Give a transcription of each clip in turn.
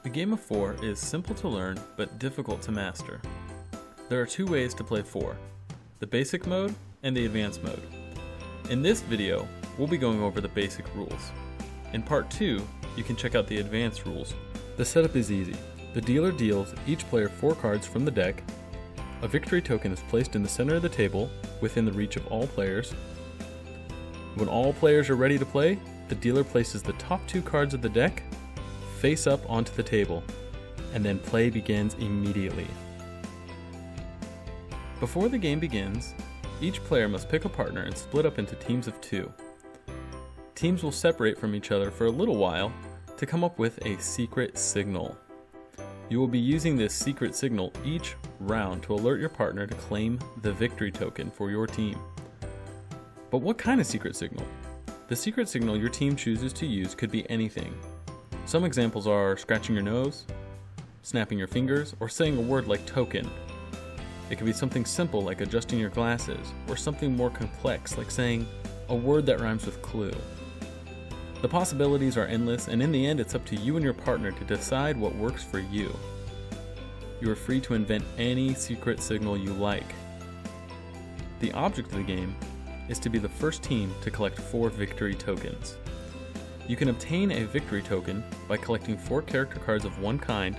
A game of 4 is simple to learn, but difficult to master. There are two ways to play 4, the basic mode and the advanced mode. In this video, we'll be going over the basic rules. In part 2, you can check out the advanced rules. The setup is easy. The dealer deals each player 4 cards from the deck. A victory token is placed in the center of the table within the reach of all players. When all players are ready to play, the dealer places the top 2 cards of the deck face up onto the table, and then play begins immediately. Before the game begins, each player must pick a partner and split up into teams of 2. Teams will separate from each other for a little while to come up with a secret signal. You will be using this secret signal each round to alert your partner to claim the victory token for your team. But what kind of secret signal? The secret signal your team chooses to use could be anything. Some examples are scratching your nose, snapping your fingers, or saying a word like token. It could be something simple like adjusting your glasses, or something more complex like saying a word that rhymes with clue. The possibilities are endless, and in the end it's up to you and your partner to decide what works for you. You are free to invent any secret signal you like. The object of the game is to be the first team to collect 4 victory tokens. You can obtain a victory token by collecting 4 character cards of one kind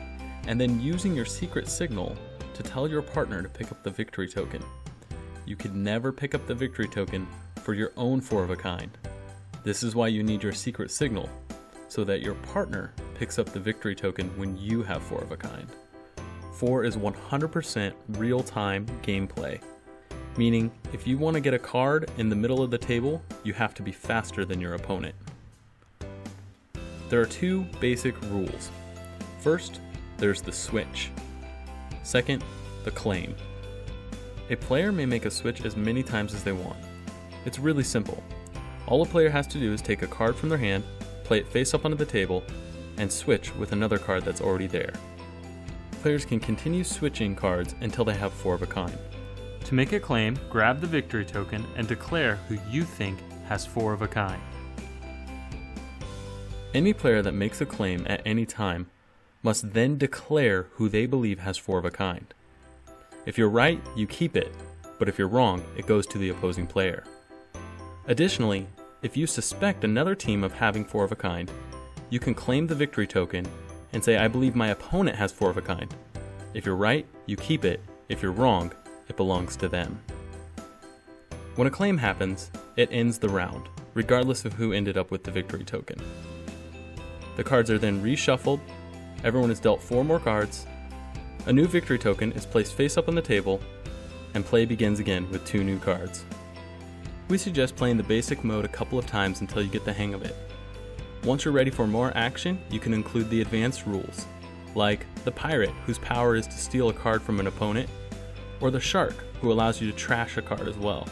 and then using your secret signal to tell your partner to pick up the victory token. You can never pick up the victory token for your own 4 of a kind. This is why you need your secret signal, so that your partner picks up the victory token when you have 4 of a kind. 4 is 100% real-time gameplay, meaning if you want to get a card in the middle of the table, you have to be faster than your opponent. There are 2 basic rules. First, there's the switch. Second, the claim. A player may make a switch as many times as they want. It's really simple. All a player has to do is take a card from their hand, play it face up onto the table, and switch with another card that's already there. Players can continue switching cards until they have 4 of a kind. To make a claim, grab the victory token and declare who you think has 4 of a kind. Any player that makes a claim at any time must then declare who they believe has 4 of a kind. If you're right, you keep it, but if you're wrong, it goes to the opposing player. Additionally, if you suspect another team of having 4 of a kind, you can claim the victory token and say, I believe my opponent has 4 of a kind. If you're right, you keep it. If you're wrong, it belongs to them. When a claim happens, it ends the round, regardless of who ended up with the victory token. The cards are then reshuffled, everyone is dealt 4 more cards, a new victory token is placed face up on the table, and play begins again with 2 new cards. We suggest playing the basic mode a couple of times until you get the hang of it. Once you're ready for more action, you can include the advanced rules, like the pirate, whose power is to steal a card from an opponent, or the shark, who allows you to trash a card as well.